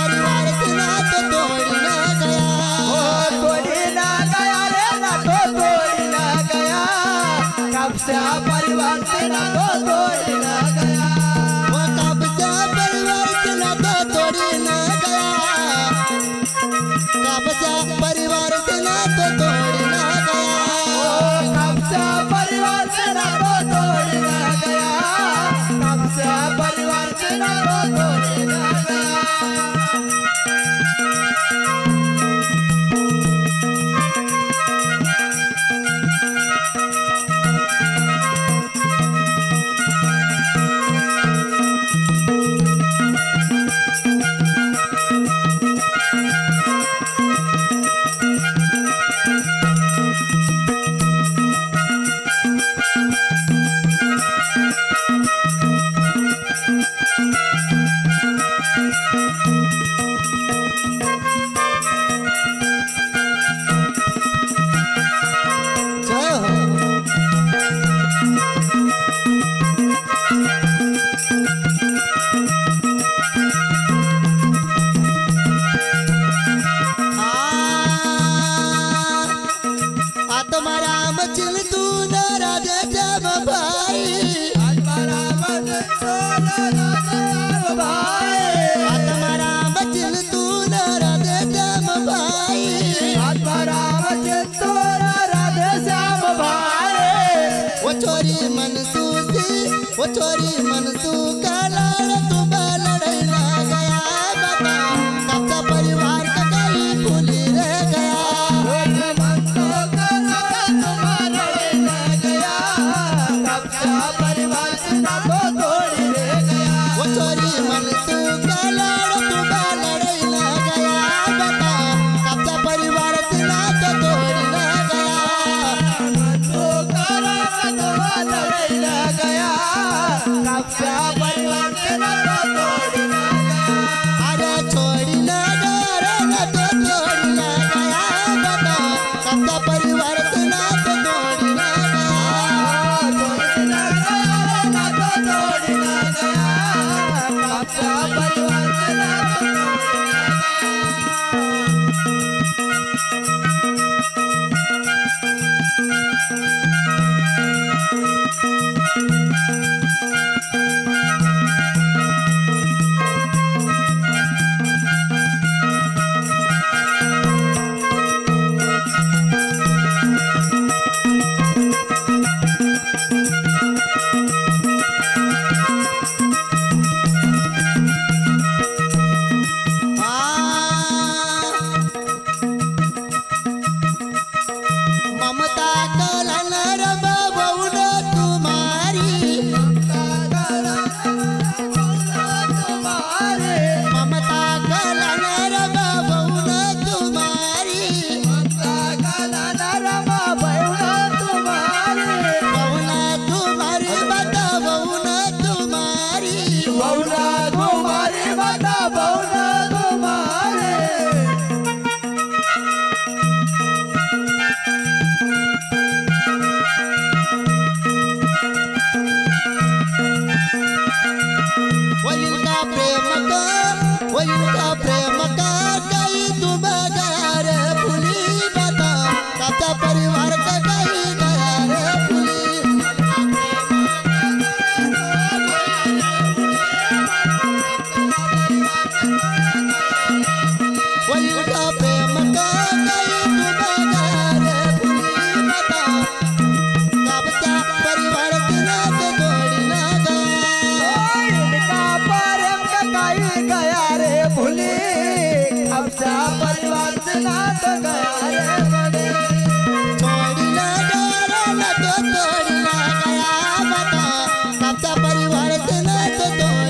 परिवार से नाता तोड़ ना गया, वो कब से परिवार से नाता तोड़ ना गया, कब से परिवार से नाता तोड़ ना गया, कब से परिवार से नाता तोड़ ना गया, कब से परिवार से नाता तोड़ ना गया। वो चोरी मनसू का लाड़ तू लड़ाई ना गया, बता कब से परिवार का कहीं भूली रह गया, मनसू का लाड़ तू लड़ाई ना गया, कब से परिवार से नाता तोड़ रह गया, वो चोरी मनसू का लाड़ तू लड़ाई ना गया, बता कब से परिवार से नाता तोड़ ना गया, मनसू का लाड़ तू लड़ाई ना गया, कब से परिवार से नाता तोड़ ना गया, अरे छोड़ ना गया नाता तोड़ ना गया, बता कब से परिवार से नाता तोड़ ना गया, छोड़ ना गया नाता तोड़ ना गया, कब से परिवार से नाता तोड़ ना प्रेम का कई तुम गया रे भूली, बता कब से परिवार का कहीं गया रे भूली, वही का प्रेम का कई तुम गया रे भूली, बता कब से परिवार के नाते तोड़ ना गया, इनका प्रेम का कहीं गया रे भूली, अब से परिवार से नाता गया रे भूली, छोड़ ना गया नाता तोड़ ना गया, बता कब से परिवार से नाता तोड़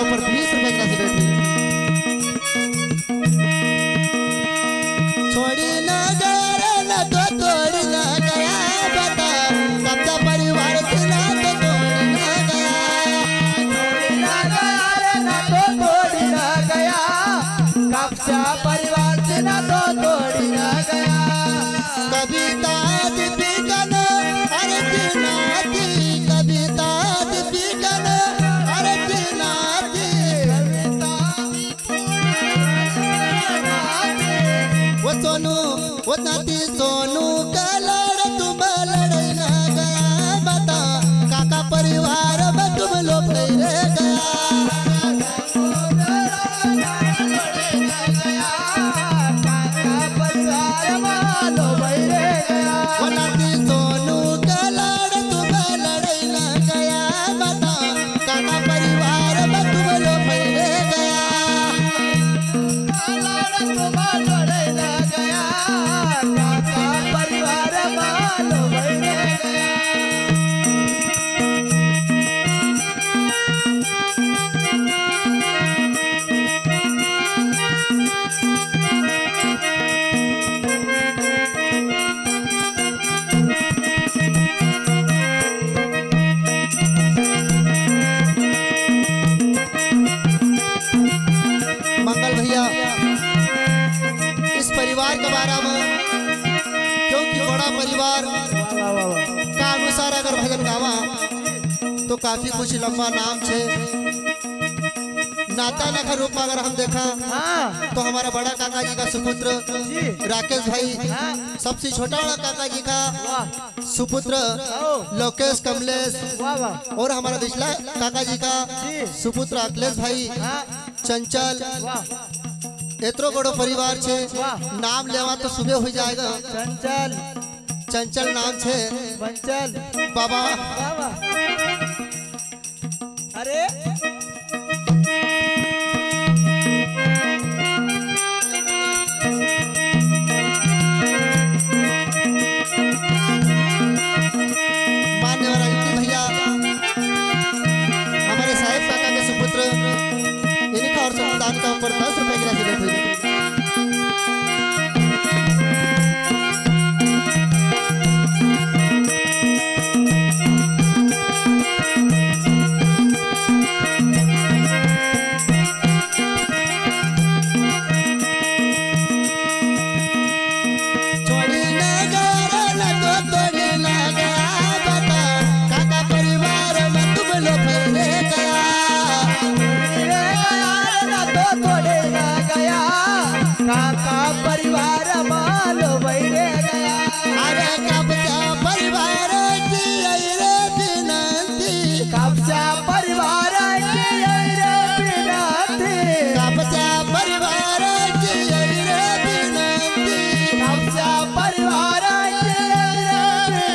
ऊपर 20 रुपए की राशि बैठी। छोड़ी न गया न तो तोड़ न गया बता कब्जा परिवार से ना तो तोड़ न गया। छोड़ी न गया रे न तो तोड़ी न गया कब्जा परिवार से न तो तोड़ी न गया। कविता दीपिकन अरे दिनाती कविता दीपिकन अरे दिनाती वो सोनू वो नाती सोनू का लड़ तुम लड़े न गया बता काका परिवार में तुम लोग रह गया। इस परिवार के बारे में क्योंकि बड़ा परिवार का अनुसार अगर भजन गावा तो काफी कुछ लंबा नाम छे। नाता नखा रूप में अगर हम देखा तो हमारा बड़ा काका जी का सुपुत्र राकेश भाई, सबसे छोटा वाला काका जी का सुपुत्र लोकेश कमलेश और हमारा बिचला काका जी का सुपुत्र अखिलेश भाई चंचल। इतरो बड़ो परिवार छे, नाम लेवा तो सुबह हो जाएगा। चंचल चंचल नाम छे बंचल बाबा। अरे मान्यवर भैया हमारे साहेब काका के सुपुत्र इनका और संतान का ऊपर 10 रुपए की राशि बैठी। काका परिवार मालो बैरे गया। अरे कब्जा परिवार की रे बिनती कब्जा परिवार की रे बिनती कब्जा परिवार की रे बिनती कब्जा परिवार की रे बिनती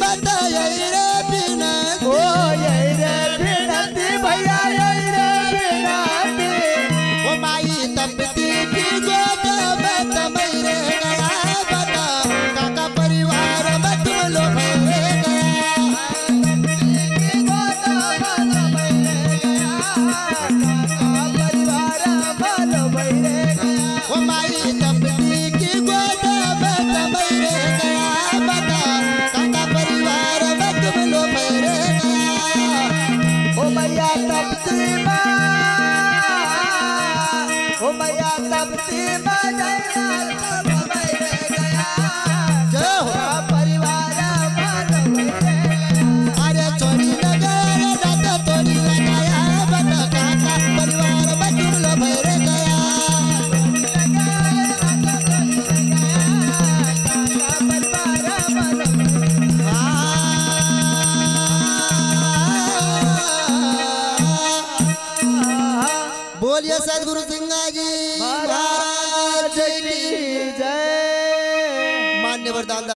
बता काका परिवार में तुम लोग वो माई तपती की गोद में तमैरे गया बता काका परिवार में तुम लोग गया। ओ मैया तपती ओ मैया तपती परिवार अरे चोरी लगा तोड़ी लगाया बता काका परिवार में तुम लोग भरे गया। बोलिए सदगुरु सिंह जी महाराज की जय। मान्यवर दादा।